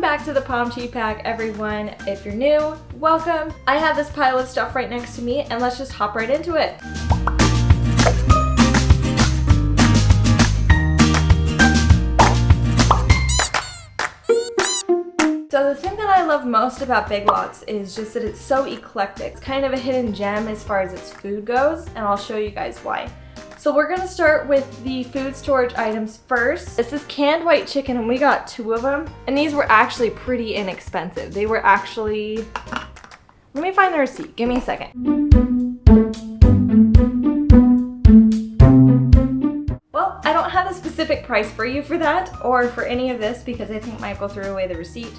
Welcome back to the Palm Tree Pack, everyone. If you're new, welcome. I have this pile of stuff right next to me, and let's just hop right into it. So the thing that I love most about Big Lots is just that it's so eclectic. It's kind of a hidden gem as far as its food goes, and I'll show you guys why. So we're gonna start with the food storage items first. This is canned white chicken, and we got 2 of them. And these were actually pretty inexpensive. They were actually, let me find the receipt, give me a second. Well, I don't have a specific price for you for that, or for any of this, because I think Michael threw away the receipt.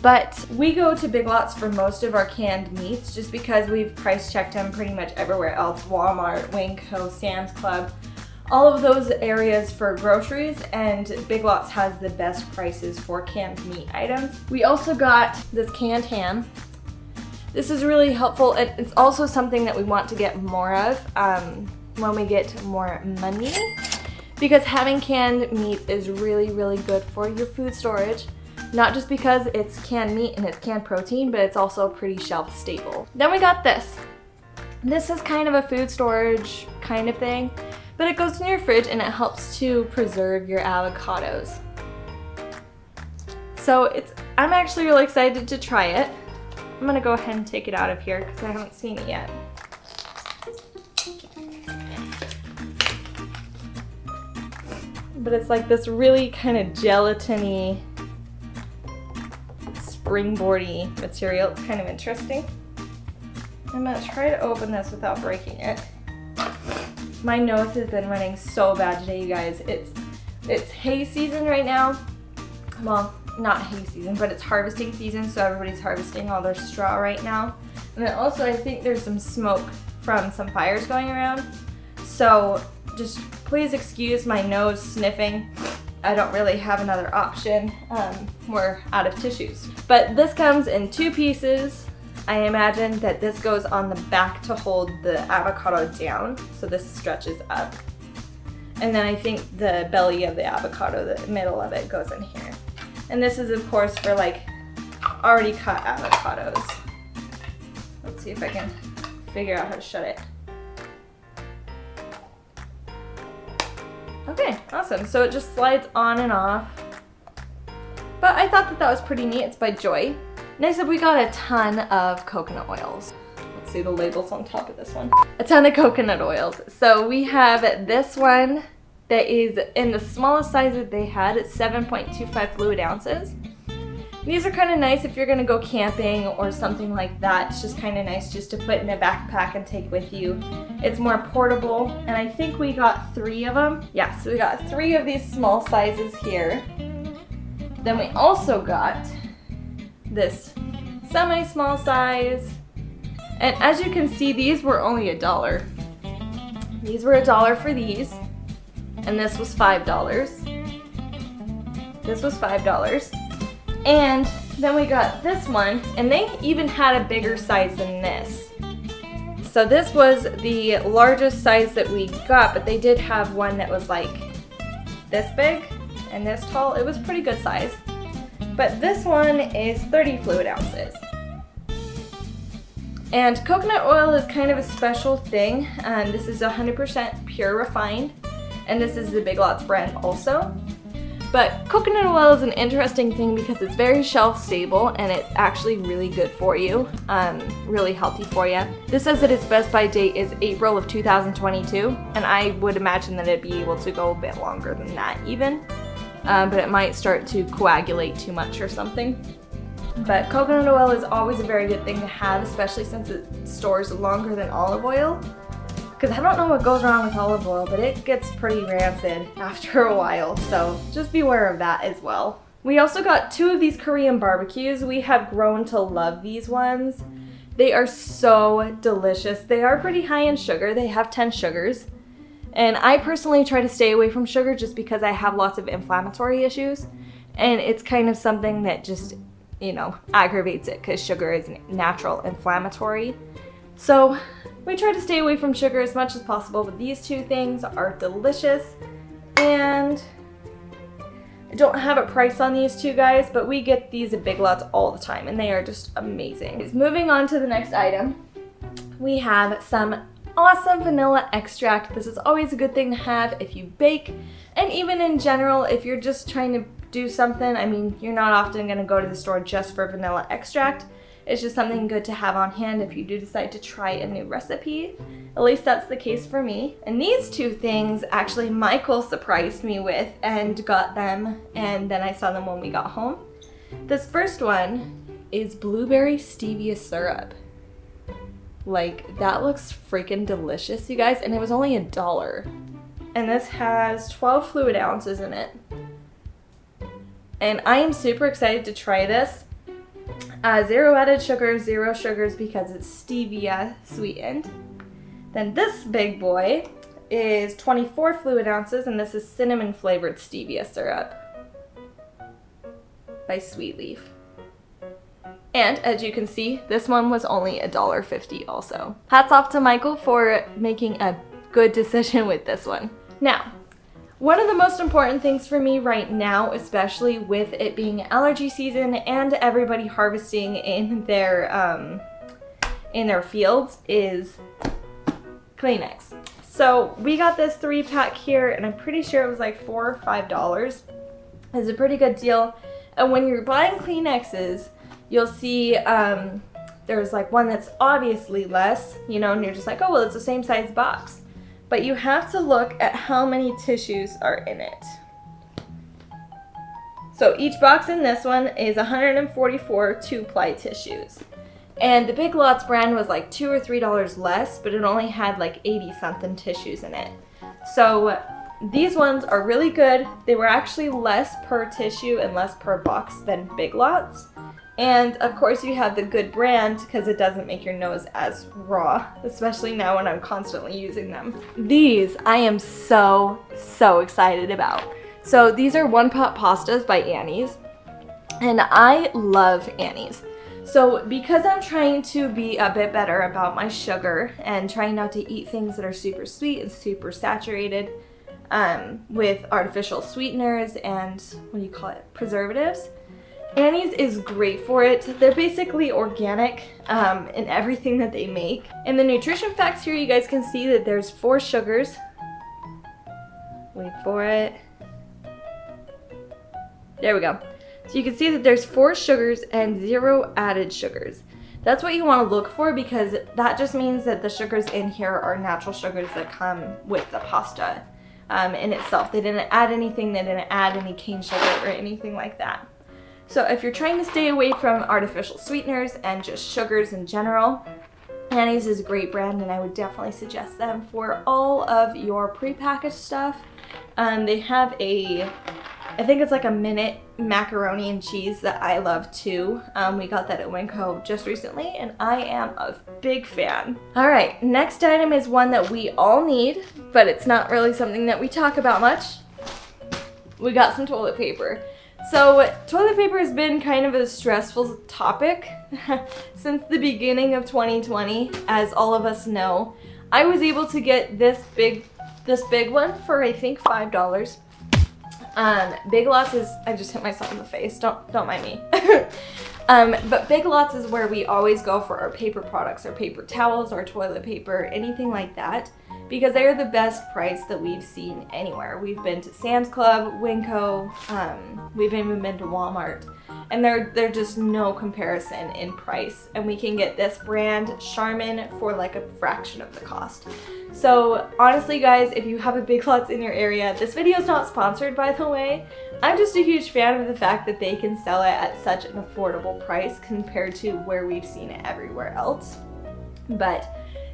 But we go to Big Lots for most of our canned meats just because we've price checked them pretty much everywhere else. Walmart, Winco, Sam's Club, all of those areas for groceries, and Big Lots has the best prices for canned meat items. We also got this canned ham. This is really helpful. It's also something that we want to get more of when we get more money, because having canned meat is really, really good for your food storage. Not just because it's canned meat and it's canned protein, but it's also pretty shelf stable. Then we got this. This is kind of a food storage kind of thing, but it goes in your fridge and it helps to preserve your avocados. So I'm actually really excited to try it. I'm gonna go ahead and take it out of here because I haven't seen it yet. But it's like this really kind of gelatiny, springboardy material. It's kind of interesting. I'm gonna try to open this without breaking it. My nose has been running so bad today, you guys. It's hay season right now. Well, not hay season, but it's harvesting season, so everybody's harvesting all their straw right now. And then also I think there's some smoke from some fires going around. So just please excuse my nose sniffing. I don't really have another option. We're out of tissues. But this comes in 2 pieces. I imagine that this goes on the back to hold the avocado down, so this stretches up. And then I think the belly of the avocado, the middle of it, goes in here. And this is of course for like already cut avocados. Let's see if I can figure out how to shut it. Okay, awesome. So it just slides on and off. But I thought that was pretty neat. It's by Joy. Next up, we got a ton of coconut oils. Let's see the labels on top of this one. A ton of coconut oils. So we have this one that is in the smallest size that they had. It's 7.25 fluid ounces. These are kind of nice if you're gonna go camping or something like that. It's just kind of nice just to put in a backpack and take with you. It's more portable, and I think we got 3 of them. Yeah, so we got 3 of these small sizes here. Then we also got this semi-small size. And as you can see, these were only $1. These were $1 for these, and this was $5. This was $5. And then we got this one, and they even had a bigger size than this. So this was the largest size that we got, but they did have one that was like this big and this tall. It was pretty good size. But this one is 30 fluid ounces. And coconut oil is kind of a special thing. This is 100% pure refined, and this is the Big Lots brand also. But coconut oil is an interesting thing because it's very shelf stable and it's actually really good for you, really healthy for you. This says that its best by date is April of 2022, and I would imagine that it'd be able to go a bit longer than that even, but it might start to coagulate too much or something. But coconut oil is always a very good thing to have, especially since it stores longer than olive oil. Because I don't know what goes wrong with olive oil, but it gets pretty rancid after a while, so just beware of that as well. We also got 2 of these Korean barbecues. We have grown to love these ones. They are so delicious. They are pretty high in sugar. They have 10 sugars. And I personally try to stay away from sugar just because I have lots of inflammatory issues. And it's kind of something that just, you know, aggravates it because sugar is natural inflammatory. So we try to stay away from sugar as much as possible, but these 2 things are delicious, and I don't have a price on these two guys, but we get these at Big Lots all the time and they are just amazing. Moving on to the next item, we have some awesome vanilla extract. This is always a good thing to have if you bake, and even in general if you're just trying to do something. I mean, you're not often going to go to the store just for vanilla extract. It's just something good to have on hand if you do decide to try a new recipe. At least that's the case for me. And these two things actually Michael surprised me with and got them, and then I saw them when we got home. This first one is blueberry stevia syrup. Like, that looks freaking delicious, you guys, and it was only $1. And this has 12 fluid ounces in it. And I am super excited to try this. 0 added sugar, 0 sugars because it's stevia sweetened. Then this big boy is 24 fluid ounces, and this is cinnamon flavored stevia syrup by Sweet Leaf. And as you can see, this one was only $1.50 also. Hats off to Michael for making a good decision with this one. Now, one of the most important things for me right now, especially with it being allergy season and everybody harvesting in their fields, is Kleenex. So we got this 3-pack here, and I'm pretty sure it was like $4 or $5. It's a pretty good deal. And when you're buying Kleenexes, you'll see there's like one that's obviously less, you know, and you're just like, oh, well, it's the same size box. But you have to look at how many tissues are in it. So each box in this one is 144 2-ply tissues. And the Big Lots brand was like $2 or $3 less, but it only had like 80-something tissues in it. So these ones are really good. They were actually less per tissue and less per box than Big Lots. And of course you have the good brand because it doesn't make your nose as raw, especially now when I'm constantly using them. These I am so excited about. So these are one pot pastas by Annie's, and I love Annie's. So because I'm trying to be a bit better about my sugar and trying not to eat things that are super sweet and super saturated with artificial sweeteners and preservatives, Annie's is great for it. They're basically organic in everything that they make. In the nutrition facts here, you guys can see that there's 4 sugars. Wait for it. There we go. So you can see that there's 4 sugars and 0 added sugars. That's what you want to look for, because that just means that the sugars in here are natural sugars that come with the pasta in itself. They didn't add anything, they didn't add any cane sugar or anything like that. So if you're trying to stay away from artificial sweeteners and just sugars in general, Annie's is a great brand, and I would definitely suggest them for all of your prepackaged stuff. They have I think it's like a minute macaroni and cheese that I love too. We got that at Winco just recently, and I am a big fan. All right, next item is one that we all need, but it's not really something that we talk about much. We got some toilet paper. So toilet paper has been kind of a stressful topic since the beginning of 2020, as all of us know. I was able to get this big one for I think $5. Big Lots is, I just hit myself in the face, don't mind me. But Big Lots is where we always go for our paper products, our paper towels, our toilet paper, anything like that, because they are the best price that we've seen anywhere. We've been to Sam's Club, Winco, we've even been to Walmart, and they're just no comparison in price. And we can get this brand, Charmin, for like a fraction of the cost. So honestly guys, if you have a Big Lots in your area, this video is not sponsored by the way, I'm just a huge fan of the fact that they can sell it at such an affordable price compared to where we've seen it everywhere else. But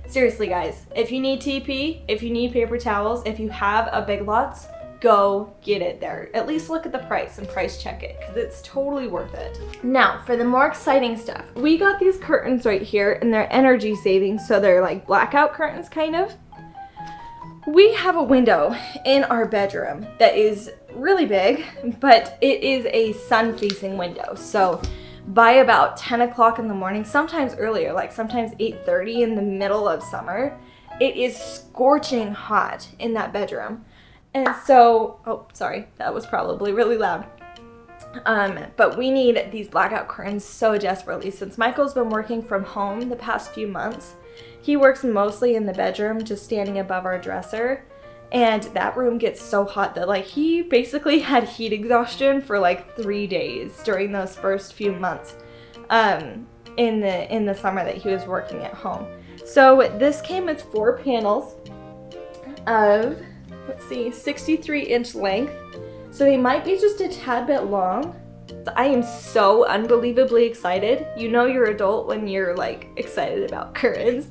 seriously guys, if you need TP, if you need paper towels, if you have a Big Lots, go get it there. At least look at the price and price check it, because it's totally worth it. Now, for the more exciting stuff, we got these curtains right here, and they're energy saving, so they're like blackout curtains kind of. We have a window in our bedroom that is really big, but it is a sun-facing window. So by about 10 o'clock in the morning, sometimes earlier, like sometimes 8:30 in the middle of summer, it is scorching hot in that bedroom. And so, oh, sorry, that was probably really loud. But we need these blackout curtains so desperately since Michael's been working from home the past few months. He works mostly in the bedroom, just standing above our dresser. And that room gets so hot that like he basically had heat exhaustion for like 3 days during those first few months in the summer that he was working at home. So this came with 4 panels of, let's see, 63-inch length. So they might be just a tad bit long. I am so unbelievably excited. You know you're adult when you're like excited about curtains.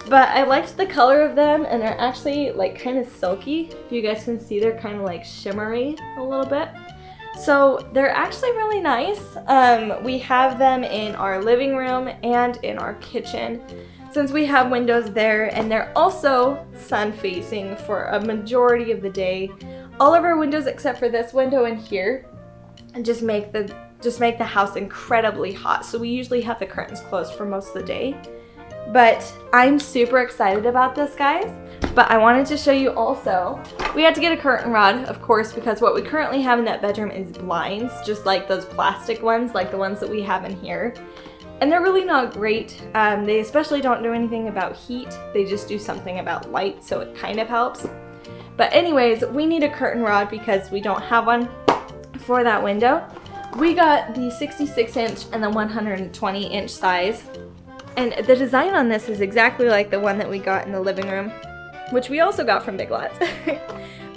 But I liked the color of them, and they're actually like kind of silky. If you guys can see, they're kind of like shimmery a little bit. So they're actually really nice. We have them in our living room and in our kitchen since we have windows there, and they're also sun facing for a majority of the day. All of our windows except for this window in here and just make the house incredibly hot. So we usually have the curtains closed for most of the day. But I'm super excited about this, guys. But I wanted to show you also, we had to get a curtain rod, of course, because what we currently have in that bedroom is blinds, just like those plastic ones, like the ones that we have in here. And they're really not great. They especially don't do anything about heat. They just do something about light, so it kind of helps. But anyways, we need a curtain rod because we don't have one for that window. We got the 66-inch and the 120-inch size. And the design on this is exactly like the one that we got in the living room, which we also got from Big Lots.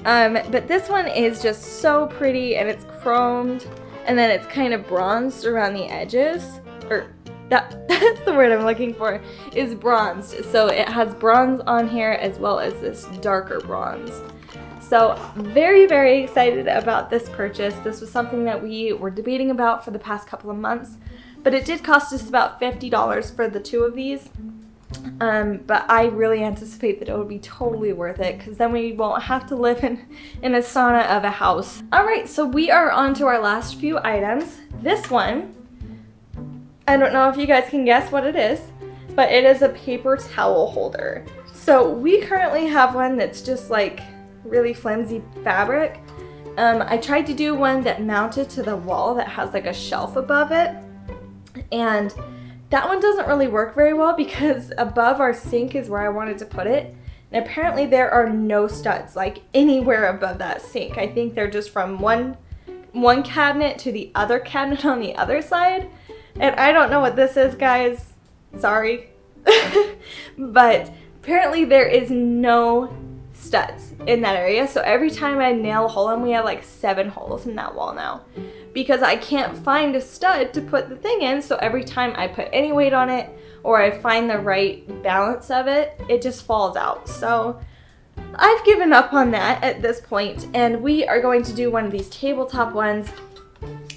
But this one is just so pretty, and it's chromed, and then it's kind of bronzed around the edges. Or that's the word I'm looking for, is bronzed. So it has bronze on here as well as this darker bronze. So very, very excited about this purchase. This was something that we were debating about for the past couple of months. But it did cost us about $50 for the 2 of these. But I really anticipate that it would be totally worth it because then we won't have to live in a sauna of a house. Alright, so we are on to our last few items. This one, I don't know if you guys can guess what it is, but it is a paper towel holder. So we currently have one that's just like really flimsy fabric. I tried to do one that mounted to the wall that has like a shelf above it. And that one doesn't really work very well because above our sink is where I wanted to put it. And apparently there are no studs like anywhere above that sink. I think they're just from one cabinet to the other cabinet on the other side. And I don't know what this is, guys. Sorry. But apparently there is no studs in that area. So every time I nail a hole in, we have like 7 holes in that wall now. Because I can't find a stud to put the thing in, so every time I put any weight on it or I find the right balance of it, it just falls out. So I've given up on that at this point, and we are going to do one of these tabletop ones.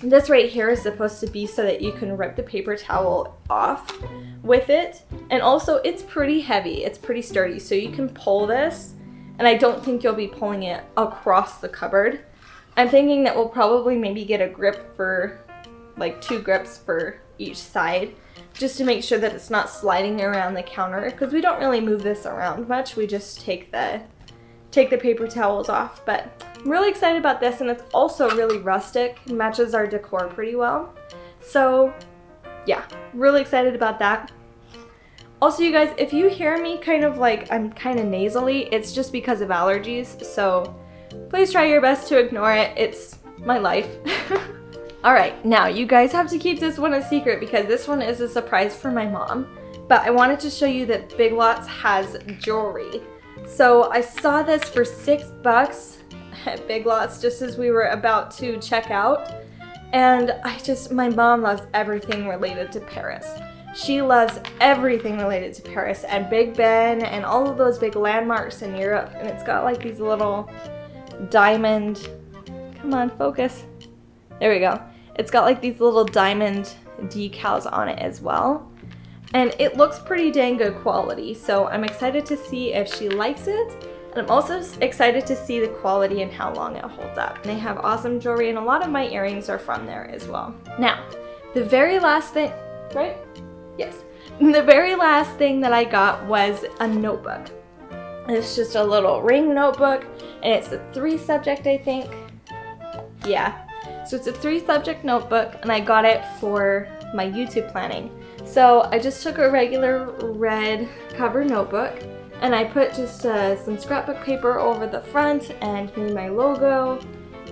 This right here is supposed to be so that you can rip the paper towel off with it, and also it's pretty heavy, it's pretty sturdy, so you can pull this, and I don't think you'll be pulling it across the cupboard. I'm thinking that we'll probably maybe get a grip for, like 2 grips for each side, just to make sure that it's not sliding around the counter, because we don't really move this around much. We just take the paper towels off. But I'm really excited about this, and it's also really rustic. It matches our decor pretty well. So yeah, really excited about that. Also, you guys, if you hear me kind of like I'm kind of nasally, it's just because of allergies, so please try your best to ignore it. It's my life. Alright, now you guys have to keep this one a secret because this one is a surprise for my mom. But I wanted to show you that Big Lots has jewelry. So I saw this for $6 at Big Lots just as we were about to check out. And my mom loves everything related to Paris. She loves everything related to Paris and Big Ben and all of those big landmarks in Europe. And it's got like these little diamond, come on, focus. There we go. It's got like these little diamond decals on it as well. And it looks pretty dang good quality. So I'm excited to see if she likes it. And I'm also excited to see the quality and how long it holds up. And they have awesome jewelry, and a lot of my earrings are from there as well. Now, the very last thing, right? Yes. The very last thing that I got was a notebook. It's just a little ring notebook, and it's a 3-subject, I think. Yeah. So it's a 3-subject notebook, and I got it for my YouTube planning. So I just took a regular red cover notebook, and I put just some scrapbook paper over the front and made my logo,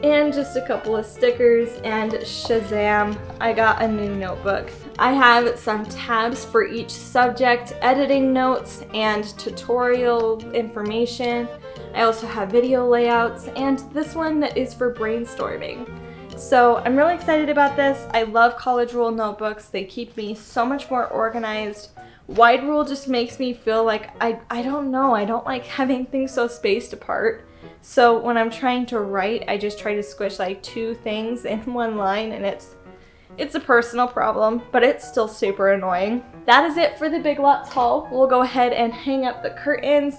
and just a couple of stickers, and shazam, I got a new notebook. I have some tabs for each subject, editing notes, and tutorial information. I also have video layouts, and this one that is for brainstorming. So I'm really excited about this. I love college rule notebooks. They keep me so much more organized. Wide rule just makes me feel like, I don't know, I don't like having things so spaced apart. So when I'm trying to write, I just try to squish like 2 things in one line, and it's a personal problem, but it's still super annoying. That is it for the Big Lots haul. We'll go ahead and hang up the curtains,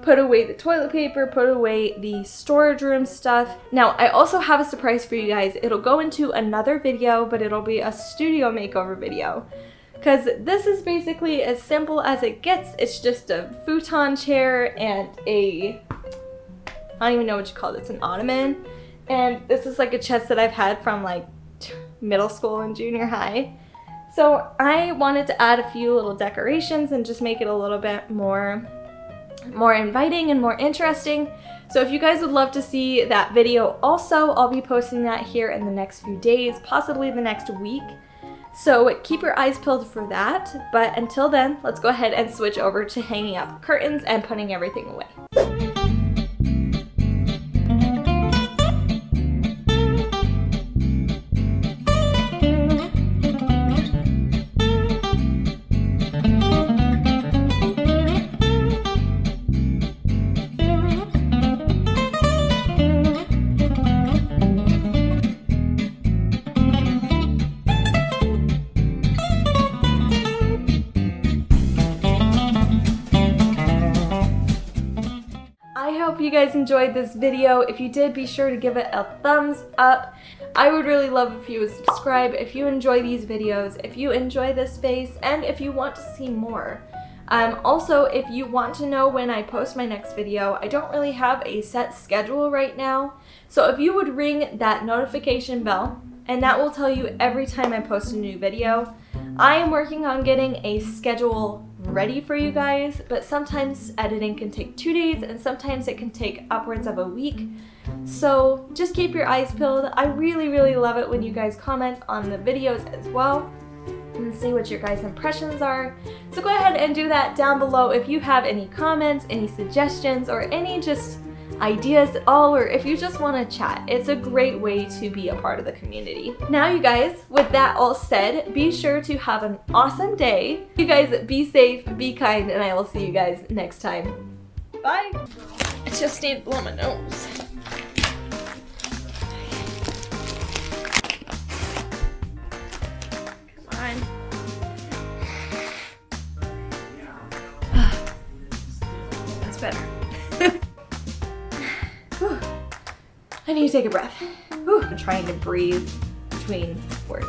put away the toilet paper, put away the storage room stuff. Now, I also have a surprise for you guys. It'll go into another video, but it'll be a studio makeover video. Because this is basically as simple as it gets. It's just a futon chair and I don't even know what you call this, an ottoman. And this is like a chest that I've had from like middle school and junior high. So I wanted to add a few little decorations and just make it a little bit more inviting and more interesting. So if you guys would love to see that video also, I'll be posting that here in the next few days, possibly the next week. So keep your eyes peeled for that. But until then, let's go ahead and switch over to hanging up curtains and putting everything away. I hope you guys enjoyed this video. If you did, be sure to give it a thumbs up. I would really love if you would subscribe if you enjoy these videos, if you enjoy this space, and if you want to see more. Also, if you want to know when I post my next video, I don't really have a set schedule right now. So if you would ring that notification bell, and that will tell you every time I post a new video. I am working on getting a schedule ready for you guys, but sometimes editing can take 2 days and sometimes it can take upwards of a week. So just keep your eyes peeled. I really love it when you guys comment on the videos as well and see what your guys' impressions are. So go ahead and do that down below if you have any comments, any suggestions, or any just ideas at all, or if you just want to chat. It's a great way to be a part of the community. Now you guys, with that all said, be sure to have an awesome day. You guys be safe, be kind, and I will see you guys next time. Bye! I just need to blow my nose. Come on. That's better. I need to take a breath. I'm trying to breathe between words.